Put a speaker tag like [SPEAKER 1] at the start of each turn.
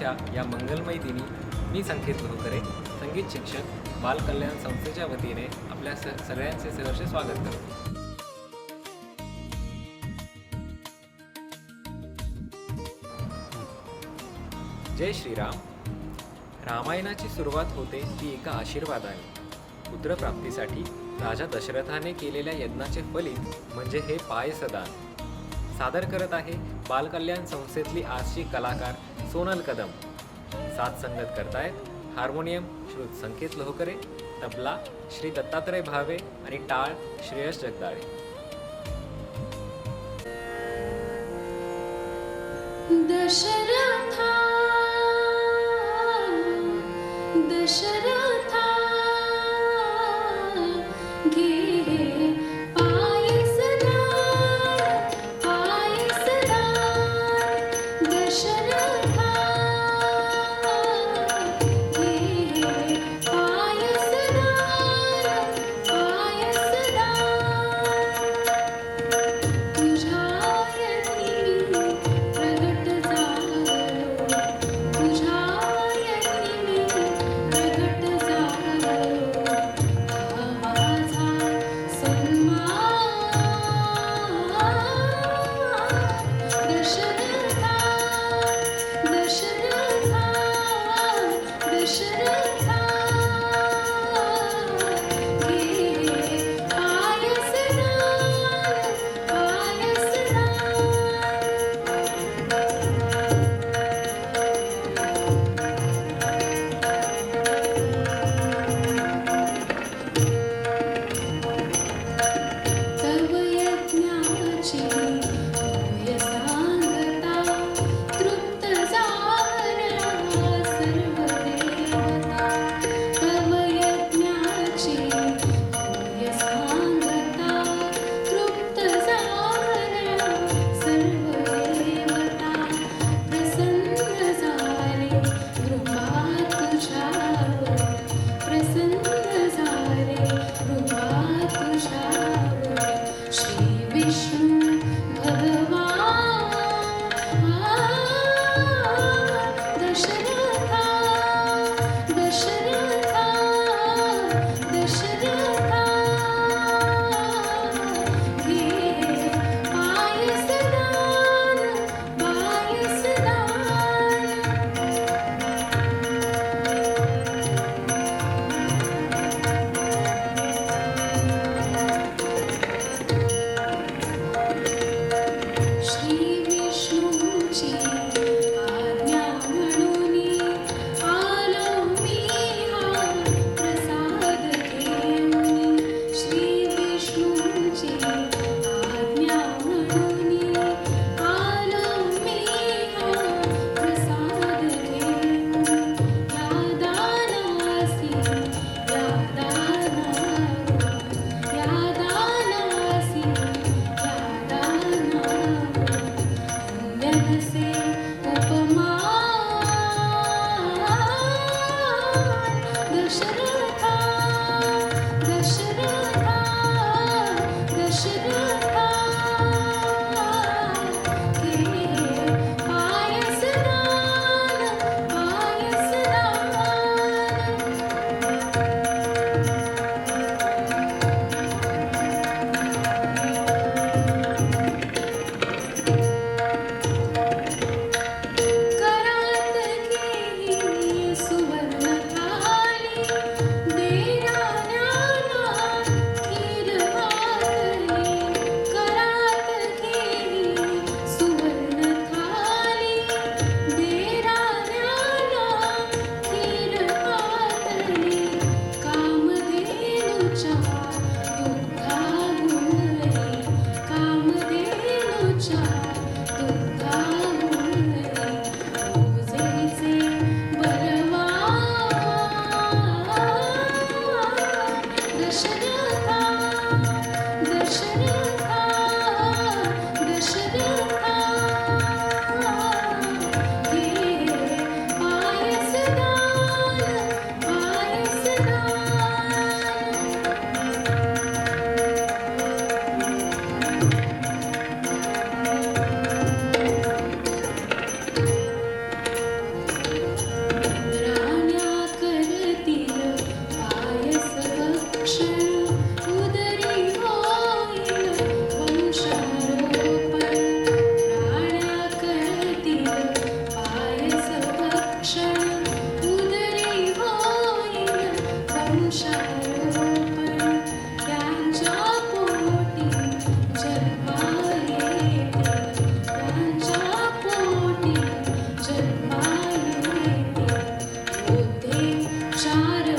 [SPEAKER 1] आजच्या या मंगलमय दिनी मी संकेत लोहकरे, संगीत शिक्षक, बाल कल्याण संस्थेच्या वतीने आपल्या सगळ्यांचे सहर्ष स्वागत करतो. जय श्रीराम. रामायणाची सुरुवात होते ती एका आशीर्वादाने. पुत्रप्राप्तीसाठी राजा दशरथाने केलेल्या यज्ञाचे फलित म्हणजे हे पायसदान. सादर करत आहे बालकल्याण संस्थेतली आजची कलाकार सोनल कदम. साथ संगत करतायत हार्मोनियम श्री संकेत लोहकरे, तबला श्री दत्तात्रय भावे आणि टाळ श्रेयस जगदाळे.
[SPEAKER 2] दशरथा दशरथा घे पायसदान पायसदान. दशरथा घे पायसदान पायसदान. तुझ्या यज्ञी प्रगट झालो, तुझ्या यज्ञी प्रगट झालो. हा माझा सन्मान. दशरथा दशरथा दशरथा घे पायसदान पायसदान. तव यज्ञाची होय सांगता, तृप्त झाल्या सर्व देवता. तव यज्ञाची होय सांगता, तृप्त झाल्या सर्व देवता. प्रसन्न झाले कृपा तुझ्यावर, प्रसन्न झाले कृपा तुझ्यावर. श्री विष्णू भगवान. दशरथा दशरथा दशरथा घे पायसदान पायसदान. श्री विष्णूची आज्ञा म्हणून आलो मी हा प्रसाद घेऊन. श्री विष्णूची आज्ञा म्हणून आलो मी हा प्रसाद घेऊन. या दानासी या दानावर, या दानासी या दानावर नसे उपमान. दशरथा दशरथा दशरथा घे पायसदान पायसदान. करात घेई सुवर्ण थाली, संसारोपण त्यांच्या पोटी जन्माये त्यांच्या पोटी जन्माये होते चार